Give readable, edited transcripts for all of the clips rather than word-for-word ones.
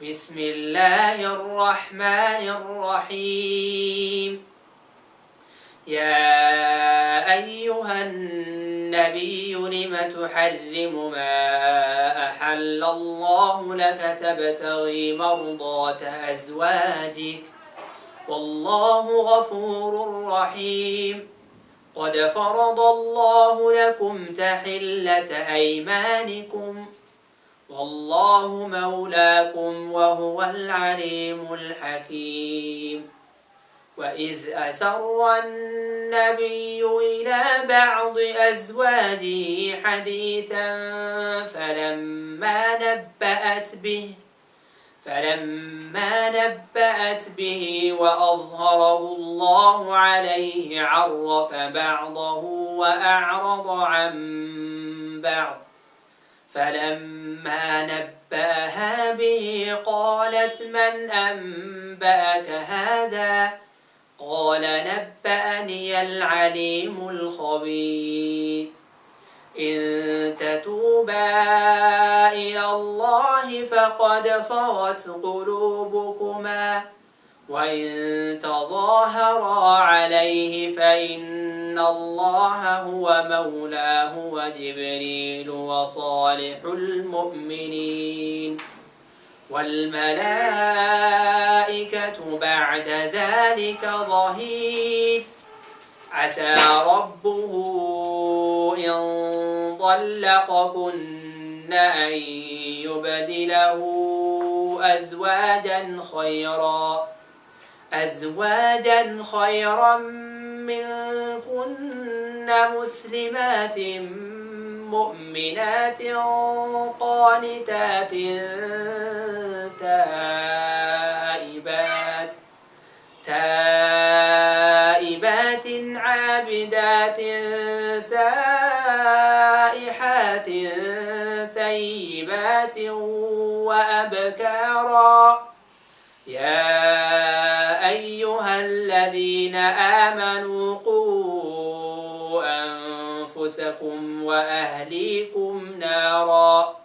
بسم الله الرحمن الرحيم. يا أيها النبي لم تحرم ما أحل الله لك تبتغي مرضات أزواجك والله غفور رحيم. قد فرض الله لكم تحلة أيمانكم والله مولاكم وهو العليم الحكيم. وإذ أسر النبي إلى بعض أزواجه حديثا فلما نبأت به وأظهره الله عليه عرف بعضه وأعرض عن بعض. فلما نبأها به قالت من أنبأك هذا؟ قال نبأني العليم الخبير. إن تتوبا إلى الله فقد صغت قلوبكما وإن تظاهرا عليه فإن الله هو مولاه وجبريل وصالح المؤمنين والملائكة بعد ذلك ظهير. عسى ربه إن طلقكن أن يبدله أزواجا خيرا منكن مسلمات مؤمنات قانتات تائبات عابدات سائحات ثيبات وأبكارا. يا أيها الذين آمنوا قوا أنفسكم وأهليكم نارا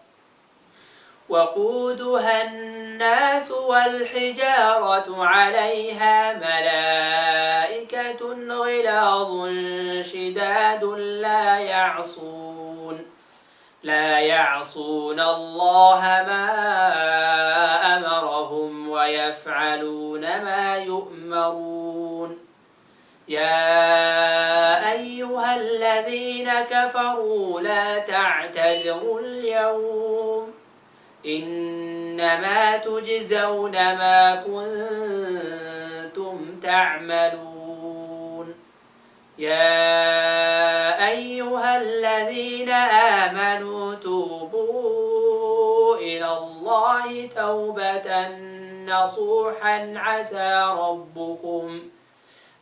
وقودها الناس والحجارة عليها ملائكة غلاظ شداد لا يعصون الله ما أمرهم ويفعلون ما يؤمرون. يا أيها الذين كفروا لا تعتذروا اليوم إنما تجزون ما كنتم تعملون. يا أيها الذين آمنوا توبوا إلى الله توبة نصوحا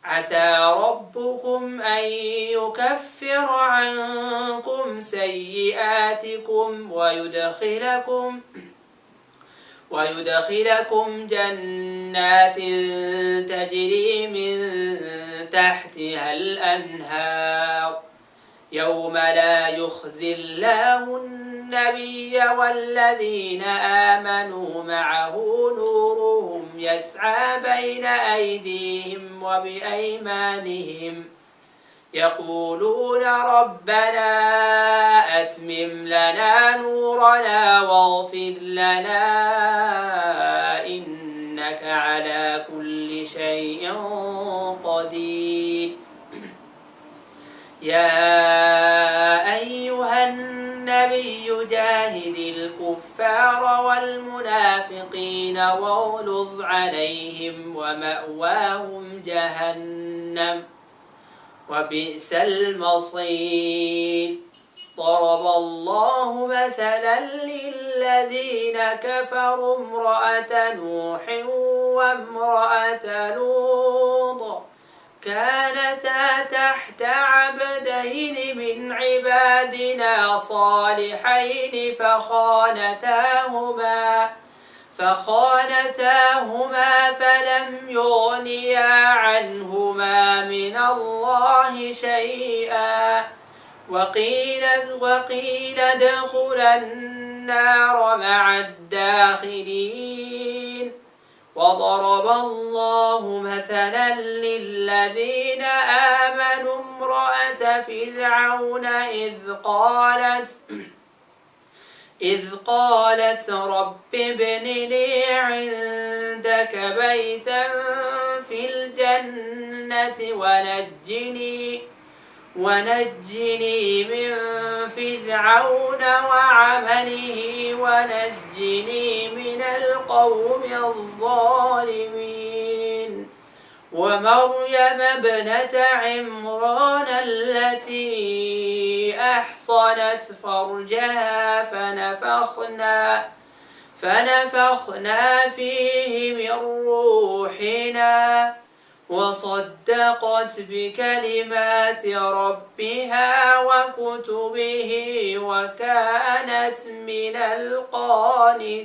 عسى ربكم أن يكفر عنكم سيئاتكم ويدخلكم جنات تجري من تحتها الأنهار يوم لا يخزي الله النبي والذين آمنوا معه نورهم يسعى بين أيديهم وبأيمانهم يقولون ربنا أتمم لنا نورنا واغفر لنا إنك على كل شيء قدير. يا أيها النبي جاهد الكفار والمنافقين واغلظ عليهم ومأواهم جهنم وبئس المصير. ضرب الله مثلا للذين كفروا امرأة نوح وامرأة لوط كانتا تحت عبدين من عبادنا صالحين فخانتاهما فلم يغنيا عنهما من الله شيئا وقيل ادخلا النار مع الداخلين وضرب الله مثلا للذين آمنوا امرأة فرعون إذ قالت رب ابن لي عندك بيتا في الجنة ونجني من فرعون وعمله ونجني من القوم الظالمين ومريم ابنة عمران التي أحصنت فرجها فنفخنا فيه من روحنا وصدقت بكلمات ربها وكتبه وكانت من القانتين.